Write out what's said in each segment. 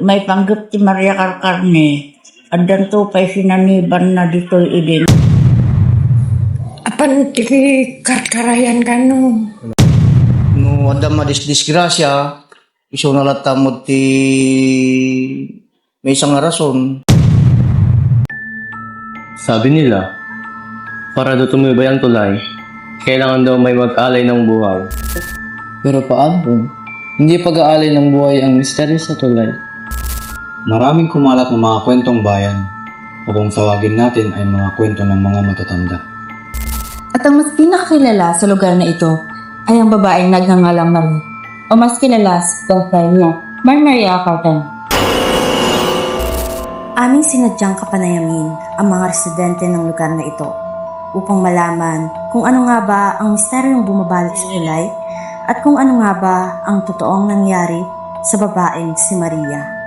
May panggap ti Maria Carcarne. Andan to pa'y sinaniban na dito'y idin. Apan ti karkarayan ka no. No, ada madisgrasya, iso nalatamod ti may isang rason. Sabi nila, para daw tumibay ang tulay, kailangan daw may mag-alay ng buhay. Pero paano kung hindi pag-aalay ng buhay ang misteryo sa tulay? Maraming kumalat ng mga kwentong bayan o kung tawagin natin ay mga kwento ng mga matatanda. At ang mas pinakakilala sa lugar na ito ay ang babaeng nagngangalang Marie o mas kilala sa tungkol niya, Maria Carcarne. Aming sinadyang kapanayamin ang mga residente ng lugar na ito upang malaman kung ano nga ba ang misteryong bumabalot sa tulay at kung ano nga ba ang totoong nangyari sa babaeng si Maria.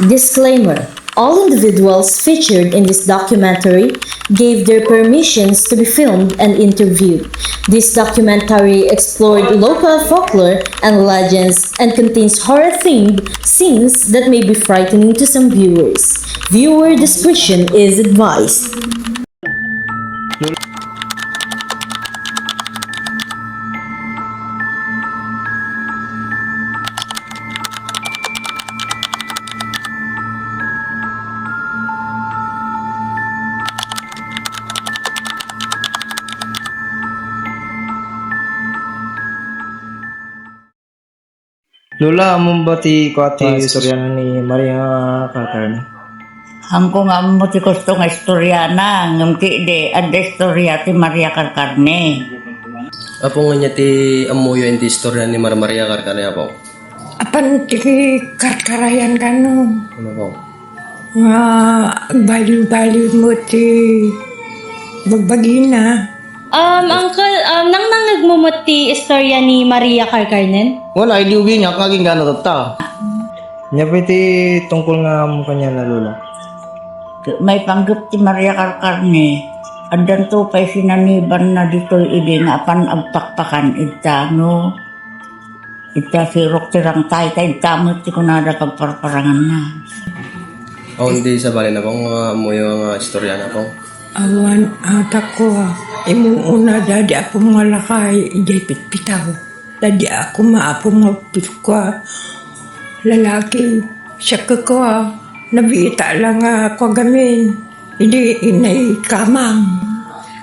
Disclaimer: all individuals featured in this documentary gave their permissions to be filmed and interviewed. This documentary explored local folklore and legends and contains horror-themed scenes that may be frightening to some viewers. Viewer discretion is advised. Lola, among ba ti kwati istorya ni Maria Carcarne? Hangko nga mo ti gusto nga istorya na, ngam ti de, ada istorya ti Maria Carcarne. Apo nga niya ti amuyo yung istorya ni Maria Carcarne apo. Apan ti karkarayan ka no. Ano po? Nga baliw-baliw mo ti bagbagina. Uncle, nang nangagmumot ti istorya ni Maria Carcarne? Wala, ay diubi niya, kaging gano'n ta. Nya pa iti tungkol nga mo kanya na lola. May panggap ti Maria Carcarne. Andan to pa'y sinaniban na dito'y idin apan agpakpakan ita no. Ita sirok tirang tay kay tamot ti kunada pagparparangan na. O hindi sa bali na pong amuyo nga istorya na po. Awan atak ko imong una dadi ako malakay ijay pitpitaw. Dadi ako maapo mapit ko lalaki siya ko nabita lang ako gamin. Hindi inay kamang.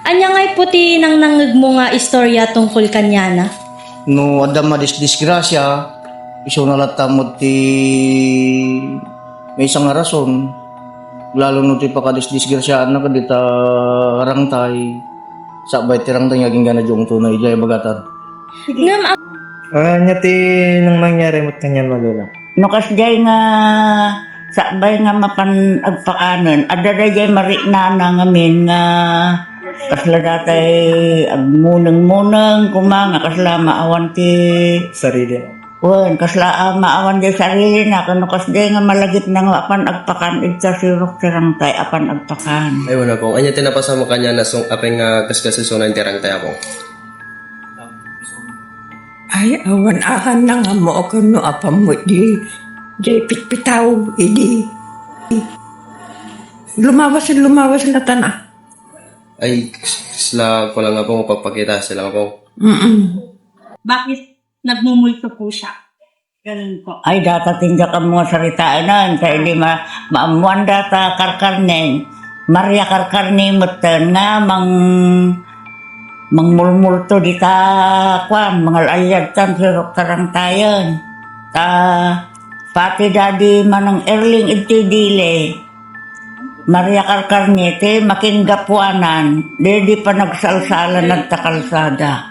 Anya nga'y puti nang nangagmo nga istorya tungkol kanya na? No, ada madisgrasya, iso nalatamod ti may isang rason. Lalo no ti pakadisgrasyaan na kadita arangtay. Sabay tirangtay nga ginggana jong tunay jay bagatan. Ngam Nya ti nang nangyari mo kanya na lola. No kasjay nga sabay nga mapan agpakanon, ada jay marinana ngamin nga kasla datay agmuneng-muneng kumanga kasla maawan ti Sarili. wen kasla maawan di sarili na kano kasjay nga malagit na nga apan agpakan itsa sirok tirang tay apan agpakan. Ay wala po. Anya tinapasa mo kanya na apeng kaskasisunan tirang tayo po. Ay awan ahan na nga mo ako no apam mo di jay pitpitaw idi. Lumawas na tanah. Ay, sila ko lang nga po mapagpakita sila nga po. bakit nagmumulto po siya? Ganun po. Ay data tinja ka mga saritaan nun sa hindi maamuan data Carcarne. Maria Carcarne mutan nga mangmulmulto di ta kwan, mga alyad tan sirok tarang tayon. Ta pati dadi manang Erling itidile. Maria Carcarnete, makinggapuanan, di pa nagsalsalan ng takalsada.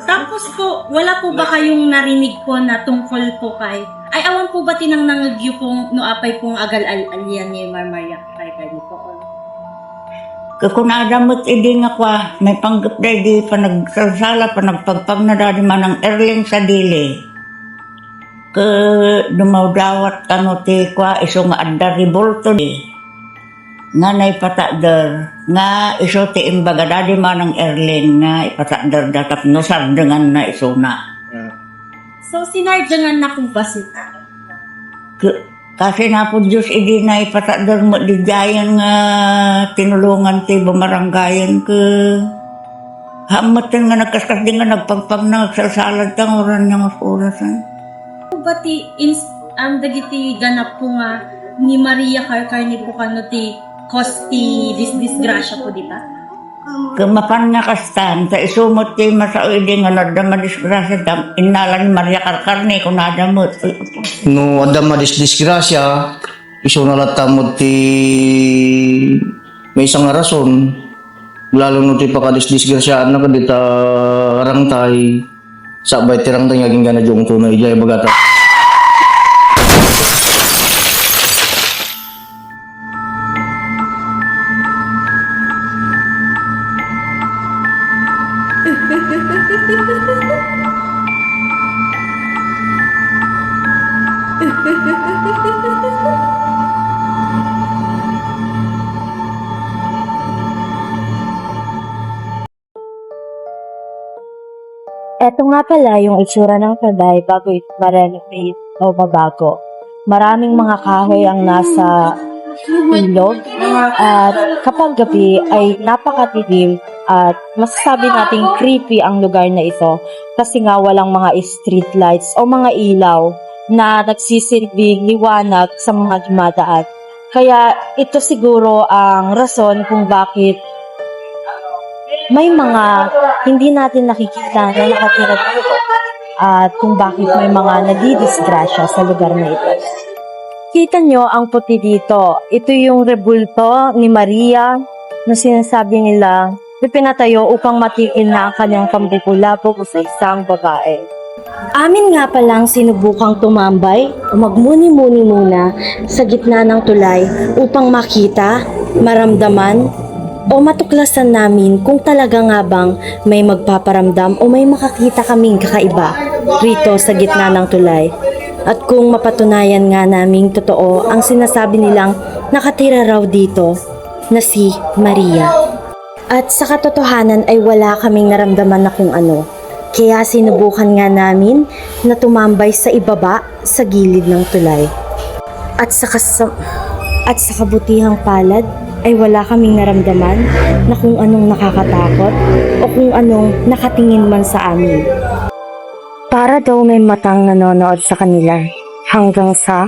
Tapos po, wala po ba kayong narinig po na tungkol po kay... Ay, awan po ba tinang nangagyo pong noapay pong agal-alyan ni Maria Carcarnete po? Kakunada mo't idi nga kwa, may panggap di pa nagsalsala, pa nagpagpag na dadi manang Erling sa dili. Ke dumawdawat kano ti kwa iso nga adda ribolto di nga naipatakder nga iso ti imbaga dadi manang Erling nga ipatakder datap no sardengan na iso na So, sinardyangan na po ba sila? kasi na po Diyos idi na ipatakder mo di dayan nga tinulungan ti bumaranggayan ke hamatan nga nagkaskas di nga nagpagpag na nagsalsalad tang oran nga orasan. Bati dagiti ganap po nga ni Maria Carcarnete po kano ti kosti disgrasya po di ba? Kemapan nga kastan sa isumot ti masaudi nga nadama disgrasya tam inalan ni Maria Carcarnete kung nadamot. No adda madisgrasya, iso na latamod ti may isang rason. Lalo no ti pakadisgrasya na kadita arangtay. Sabay tirang tayo aging gana jong tunay jay bagata. Eto nga pala yung itsura ng Tagay bago ito ma-renovate o mabago. Maraming mga kahoy ang nasa ilog at kapag gabi ay napakadilim at masasabi nating creepy ang lugar na ito kasi nga walang mga street lights o mga ilaw na nagsisilbing liwanag sa mga dumadaan. Kaya ito siguro ang rason kung bakit may mga hindi natin nakikita na nakatira dito at kung bakit may mga nadidisgrasya sa lugar na ito. Kita nyo ang puti dito. Ito yung rebulto ni Maria na sinasabi nila pinatayo upang matigil na ang kanyang pambubulabog sa isang babae. Amin nga palang sinubukang tumambay o magmuni-muni muna sa gitna ng tulay upang makita, maramdaman, o matuklasan namin kung talaga nga bang may magpaparamdam o may makakita kaming kakaiba rito sa gitna ng tulay. At kung mapatunayan nga naming totoo ang sinasabi nilang nakatira raw dito na si Maria. At sa katotohanan ay wala kaming naramdaman na kung ano. Kaya sinubukan nga namin na tumambay sa ibaba sa gilid ng tulay. At sa kabutihang palad ay wala kaming naramdaman na kung anong nakakatakot o kung anong nakatingin man sa amin. Para daw may matang nanonood sa kanila hanggang sa